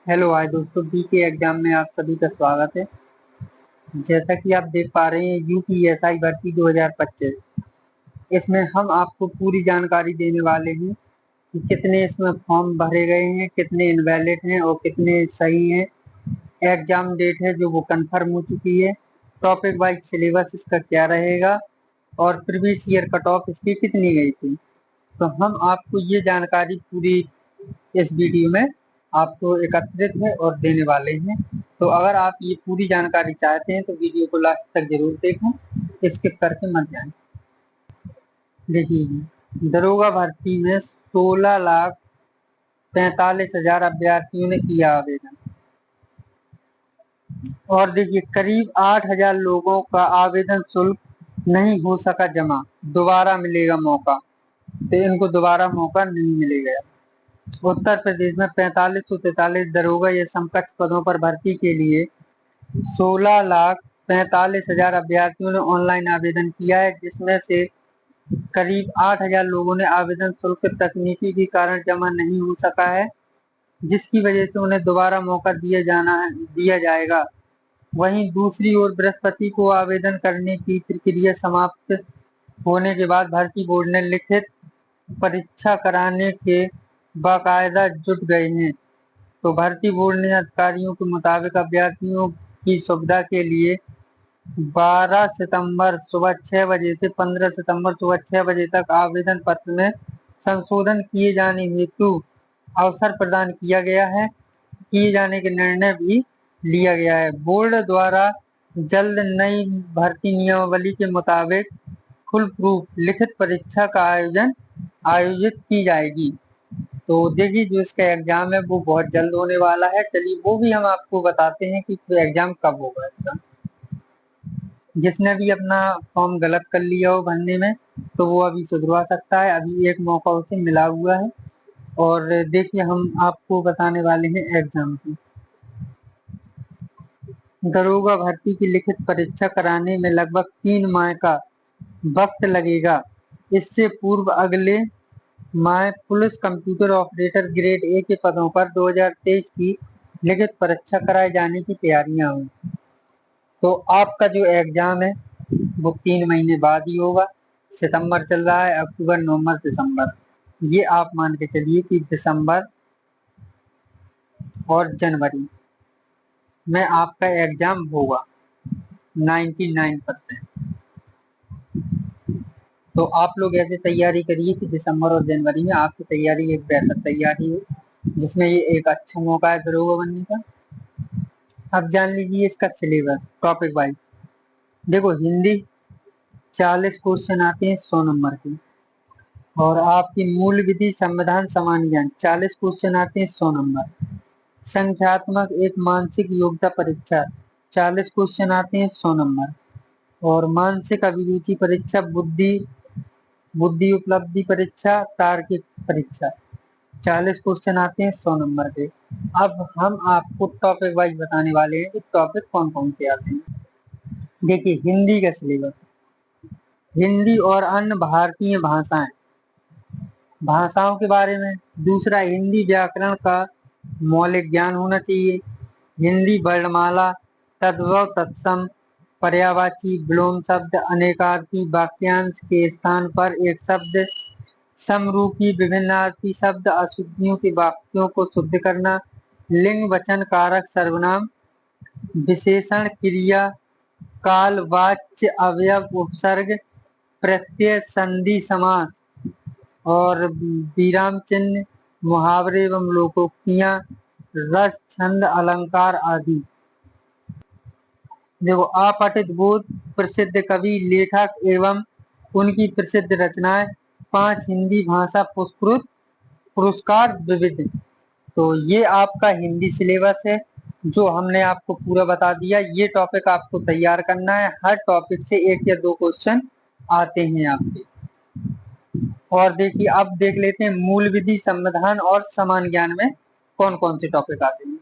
Hello hi दोस्तों, BK exam में आप सभी का स्वागत है। जैसा कि आप देख पा रहे हैं, यूपीएसआई भर्ती 2025, इसमें हम आपको पूरी जानकारी देने वाले हैं कि कितने इसमें फॉर्म भरे गए हैं, कितने इनवैलिड हैं और कितने सही हैं। एग्जाम डेट है जो वो कंफर्म हो चुकी है। टॉपिक वाइज सिलेबस इसका क्या रहेगा और प्रीवियस ईयर कट ऑफ इसकी कितनी गई थी, तो हम आपको ये जानकारी पूरी इस वीडियो में आपको एकत्रित है और देने वाले हैं। तो अगर आप ये पूरी जानकारी चाहते हैं तो वीडियो को लास्ट तक जरूर देखें, स्किप करके मत जाएं। देखिए, दरोगा भर्ती में 16,45,000 अभ्यर्थियों ने किया आवेदन और देखिए करीब 8,000 लोगों का आवेदन शुल्क नहीं हो सका जमा। दोबारा मिलेगा मौका, तो इनको दोबारा मौका नहीं मिलेगा। उत्तर प्रदेश में 4543 दरोगा या समकक्ष पदों पर भर्ती के लिए 16,45,000 अभ्यर्थियों ने ऑनलाइन आवेदन किया है, जिसमें से करीब 8,000 लोगों ने आवेदन शुल्क तकनीकी के कारण जमा नहीं हो सका है, जिसकी वजह से उन्हें दोबारा मौका दिया जाएगा। वहीं दूसरी ओर बृहस्पति को आवेदन करने की प्रक्रिया समाप्त होने के बाद भर्ती बोर्ड ने लिखित परीक्षा कराने के बाकायदा जुट गए हैं। तो भर्ती बोर्ड ने अधिकारियों के मुताबिक अभ्यर्थियों की सुविधा के लिए 12 सितंबर सुबह 6 बजे से 15 सितंबर सुबह 6 बजे तक आवेदन पत्र में संशोधन किए जाने हेतु अवसर प्रदान किया गया है। किए जाने के निर्णय भी लिया गया है। बोर्ड द्वारा जल्द नई भर्ती नियमावली के मुताबिक फुल प्रूफ लिखित परीक्षा का आयोजित की जाएगी। तो देखिए, जो इसका एग्जाम है वो बहुत जल्द होने वाला है। चलिए वो भी हम आपको बताते हैं कि एग्जाम कब होगा इसका। जिसने भी अपना फॉर्म गलत कर लिया हो भरने में, तो वो अभी सुधरवा सकता है। अभी एक मौका उसे मिला हुआ है। और देखिए, हम आपको बताने वाले हैं एग्जाम की। दरोगा भर्ती की लिखित परीक्षा कराने में लगभग 3 माह का वक्त लगेगा। इससे पूर्व अगले माह police computer operator grade A के पदों पर 2023 की लिखित परीक्षा कराए जाने की तैयारियां हुई। तो आपका जो एग्जाम है वो 3 महीने बाद ही होगा। सितंबर चल रहा है, अक्टूबर, नवंबर, दिसंबर, ये आप मान के चलिए कि दिसंबर और जनवरी में आपका एग्जाम होगा 99%। तो आप लोग ऐसे तैयारी करिए कि दिसंबर और जनवरी में आपकी तैयारी एक बेहतर तैयारी हो, जिसमें ये एक अच्छा मौका है दरोगा बनने का। अब जान लीजिए इसका सिलेबस टॉपिक वाइज। देखो, हिंदी 40 क्वेश्चन आते हैं 100 नंबर के। और आपकी मूल विधि, संविधान, सामान्य ज्ञान 40 क्वेश्चन आते हैं 100 नंबर। संख्यात्मक एक मानसिक योग्यता परीक्षा 40 क्वेश्चन आते हैं 100 नंबर। और मानसिक अभिरुचि परीक्षा, बुद्धि बुद्धि उपलब्धि परीक्षा, तार्किक परीक्षा 40 क्वेश्चन आते हैं 100 नंबर के। अब हम आपको टॉपिक वाइज बताने वाले हैं कि टॉपिक कौन कौन से आते हैं। देखिए, हिंदी का सिलेबस, हिंदी और अन्य भारतीय भाषाएं, भाषाओं के बारे में। दूसरा, हिंदी व्याकरण का मौलिक ज्ञान होना चाहिए। हिंदी वर्णमाला, तद्भव, तत्सम, पर्यायवाची, विलोम शब्द, अनेकार्थी, वाक्यांश के स्थान पर एक शब्द, समरूपी, विभिन्नार्थी शब्द, अशुद्धियों के वाक्यों को शुद्ध करना, लिंग, वचन, कारक, सर्वनाम, विशेषण, क्रिया, काल, वाच्य, अवयव, उपसर्ग, प्रत्यय, संधि, समास और विराम चिन्ह, मुहावरे एवं लोकोक्तियां, रस, छंद, अलंकार आदि। देखो, अपठित बोध, प्रसिद्ध कवि, लेखक एवं उनकी प्रसिद्ध रचनाएं, 5 हिंदी भाषा पुरस्कृत पुरस्कार, विविध। तो ये आपका हिंदी सिलेबस है जो हमने आपको पूरा बता दिया। ये टॉपिक आपको तैयार करना है। हर टॉपिक से 1 या 2 क्वेश्चन आते हैं आपके। और देखिए, अब देख लेते हैं मूल विधि, संविधान और सामान्य ज्ञान में कौन कौन से टॉपिक आते हैं।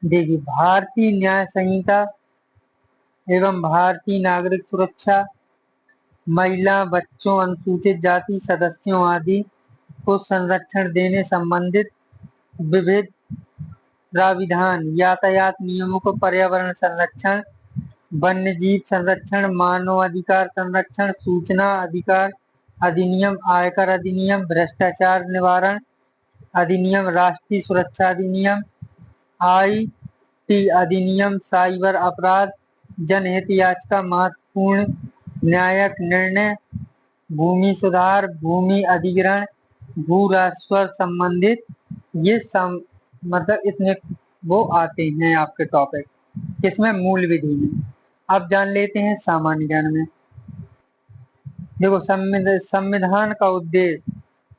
देखिए, भारतीय न्याय संहिता एवं भारतीय नागरिक सुरक्षा, महिला, बच्चों, अनुसूचित जाति सदस्यों आदि को संरक्षण देने संबंधित विविध प्राविधान, यातायात नियमों को, पर्यावरण संरक्षण, वन्य जीव संरक्षण, मानव अधिकार संरक्षण, सूचना अधिकार अधिनियम, आयकर अधिनियम, भ्रष्टाचार निवारण अधिनियम, राष्ट्रीय सुरक्षा अधिनियम, आईटी अधिनियम, साइबर अपराध, जनहित याचिका, महत्वपूर्ण न्यायिक निर्णय, भूमि सुधार, भूमि अधिग्रहण, भू राजस्व संबंधित, ये मतलब इतने वो आते हैं आपके टॉपिक किसमें, मूल विधि में। अब जान लेते हैं सामान्य ज्ञान में। देखो संविधान का उद्देश्य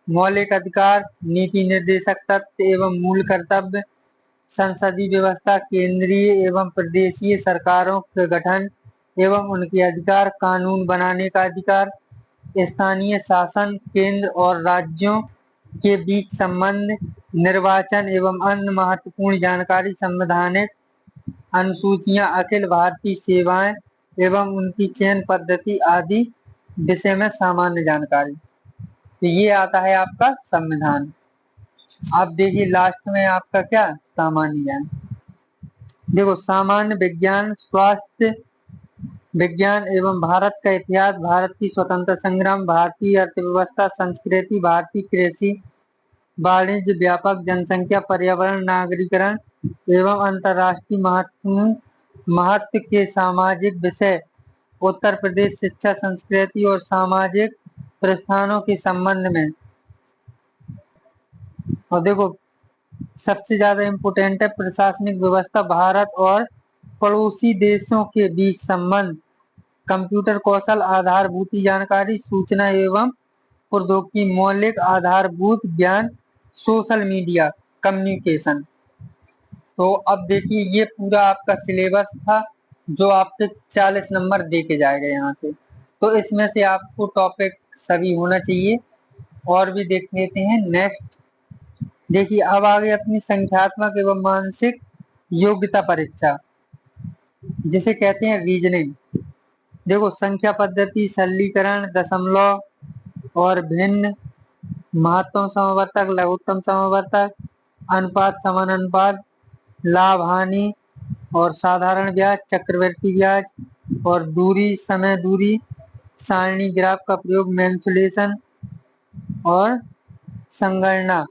मौलिक अधिकार, नीति निर्देशक तत्व एवं मूल कर्तव्य, संसदीय व्यवस्था, केंद्रीय एवं प्रदेशीय सरकारों के गठन एवं उनके अधिकार, कानून बनाने का अधिकार, स्थानीय शासन, केंद्र और राज्यों के बीच संबंध, निर्वाचन एवं अन्य महत्वपूर्ण जानकारी, संवैधानिक अनुसूचियां, अखिल भारतीय सेवाएं एवं उनकी चयन पद्धति आदि विषय में सामान्य जानकारी। तो ये आता है आपका संविधान। आप देखिए लास्ट में आपका क्या, सामान्य ज्ञान। देखो सामान्य विज्ञान, स्वास्थ्य विज्ञान एवं भारत का इतिहास, भारत की स्वतंत्रता संग्राम, भारतीय अर्थव्यवस्था, संस्कृति, भारतीय कृषि, वाणिज्य, व्यापक जनसंख्या, पर्यावरण, नागरीकरण एवं अंतर्राष्ट्रीय महत्व के सामाजिक विषय, उत्तर प्रदेश, शिक्षा, संस्कृति और सामाजिक प्रस्थानों के संबंध में। और देखो सबसे ज्यादा इम्पोर्टेंट है प्रशासनिक व्यवस्था, भारत और पड़ोसी देशों के बीच संबंध, कंप्यूटर कौशल, आधारभूत जानकारी, सूचना एवं प्रौद्योगिकी, मौलिक आधारभूत ज्ञान, सोशल मीडिया, कम्युनिकेशन। तो अब देखिए ये पूरा आपका सिलेबस था जो आपके 40 नंबर दे के जाएगा यहाँ से। तो इसमें से आपको टॉपिक सभी होना चाहिए। और भी देख लेते हैं नेक्स्ट। देखिए अब आगे अपनी संख्यात्मक एवं मानसिक योग्यता परीक्षा, जिसे कहते हैं रीजनिंग। देखो संख्या पद्धति, सरलीकरण, दशमलव और भिन्न, महत्तम समवर्तक, लघुत्तम समवर्तक, अनुपात, समानुपात, लाभ हानि और साधारण ब्याज, चक्रवृद्धि ब्याज और दूरी, समय दूरी, सारणी ग्राफ का प्रयोग, मैनिपुलेशन और संगणना।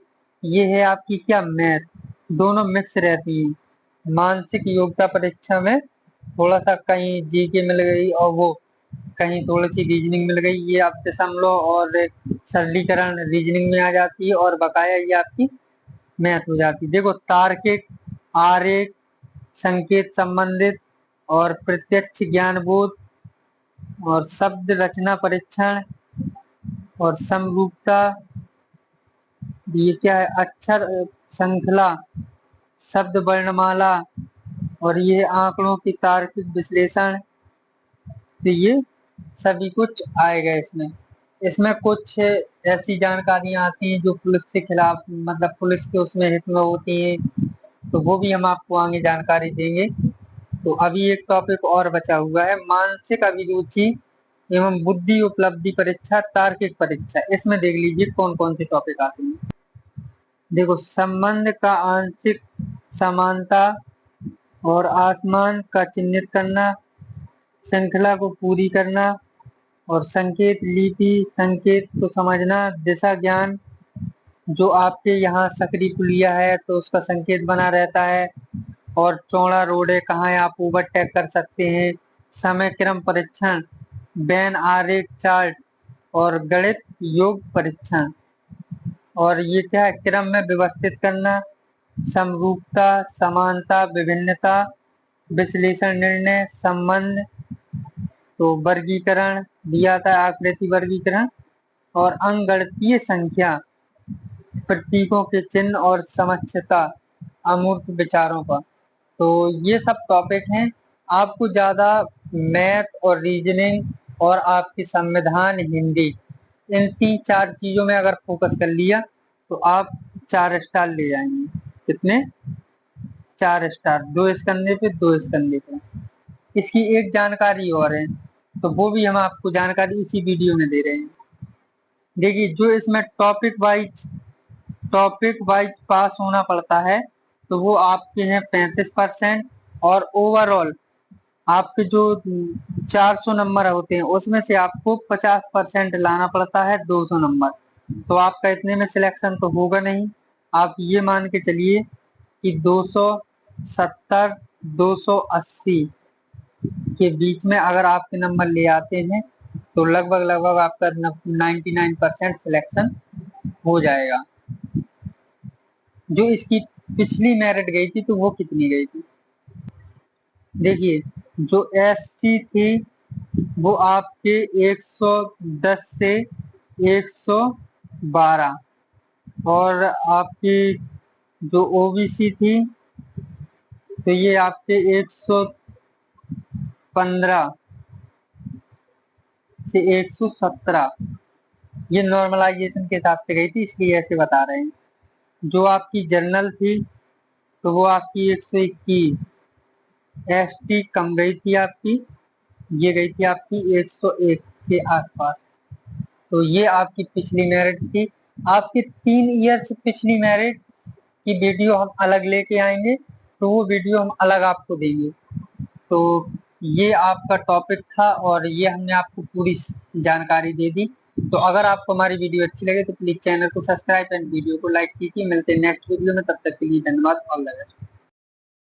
ये है आपकी क्या, मैथ, दोनों मिक्स रहती है। मानसिक योग्यता परीक्षा में थोड़ा सा कहीं जीके मिल गई और वो कहीं थोड़ी सी रीजनिंग मिल गई, ये आप दशमलव और सरलीकरण रीजनिंग में आ जाती है और बकाया ये आपकी मैथ हो जाती है। देखो तार्किक, आरेख, संकेत संबंधित और प्रत्यक्ष ज्ञान बोध और शब्द रचना परीक्षण और समरूपता, ये क्या है, अक्षर श्रृंखला, शब्द वर्णमाला और ये आंकड़ों की तार्किक विश्लेषण। तो ये सभी कुछ आएगा इसमें। इसमें कुछ ऐसी जानकारियां आती हैं जो पुलिस के खिलाफ, मतलब पुलिस के उसमें हित में होती हैं, तो वो भी हम आपको आगे जानकारी देंगे। तो अभी एक टॉपिक और बचा हुआ है, मानसिक अभिरुचि एवं बुद्धि उपलब्धि परीक्षा, तार्किक परीक्षा। इसमें देख लीजिए कौन कौन से टॉपिक आते हैं। देखो संबंध का आंशिक समानता और आसमान का चिन्हित करना, श्रृंखला को पूरी करना और संकेत लिपि, संकेत को समझना, दिशा ज्ञान, जो आपके यहाँ सकरी पुलिया है तो उसका संकेत बना रहता है, और चौड़ा रोड है कहाँ है आप ओवरटेक कर सकते हैं, समय क्रम परीक्षण, बैन आरेख चार्ट और गणित योग परीक्षण। और ये क्या है, क्रम में व्यवस्थित करना, समरूपता, समानता, विभिन्नता, विश्लेषण, निर्णय, संबंध, तो वर्गीकरण दिया था, आकृति वर्गीकरण और अंकगणितीय संख्या, प्रतीकों के चिन्ह और समक्षता, अमूर्त विचारों का। तो ये सब टॉपिक हैं। आपको ज्यादा मैथ और रीजनिंग और आपकी संविधान, हिंदी, इन 3-4 चीजों में अगर फोकस कर लिया तो आप 4 स्टार ले जाएंगे। कितने, 4 स्टार, 2 स्कंदे पे 2 स्कंदे पे। इसकी एक जानकारी और है, तो वो भी हम आपको जानकारी इसी वीडियो में दे रहे हैं। देखिए जो इसमें टॉपिक वाइज टॉपिक वाइज पास होना पड़ता है तो वो आपके हैं 35%, और ओवरऑल आपके जो 400 नंबर होते हैं उसमें से आपको 50% लाना पड़ता है, 200 नंबर। तो आपका इतने में सिलेक्शन तो होगा नहीं। आप ये मान के चलिए कि 270 280 के बीच में अगर आपके नंबर ले आते हैं तो लगभग लगभग आपका 99% सिलेक्शन हो जाएगा। जो इसकी पिछली मेरिट गई थी तो वो कितनी गई थी, देखिए जो एससी थी वो आपके 110 से 112, और आपकी जो ओबीसी थी तो ये आपके 115 से 117, ये नॉर्मलाइजेशन के हिसाब से गई थी इसलिए ऐसे बता रहे हैं। जो आपकी जर्नल थी तो वो आपकी 121, एसटी कम गई थी आपकी, ये गई थी आपकी 101 के आसपास। तो ये आपकी पिछली मेरिट थी। आपके 3 ईयर से पिछली मेरिट की वीडियो हम अलग लेके आएंगे, तो वो वीडियो हम अलग आपको देंगे। तो ये आपका टॉपिक था और ये हमने आपको पूरी जानकारी दे दी। तो अगर आपको हमारी वीडियो अच्छी लगे तो प्लीज चैनल को सब्सक्राइब एंड वीडियो को लाइक कीजिए। मिलते हैं नेक्स्ट वीडियो में, तब तक के लिए धन्यवाद। All the best.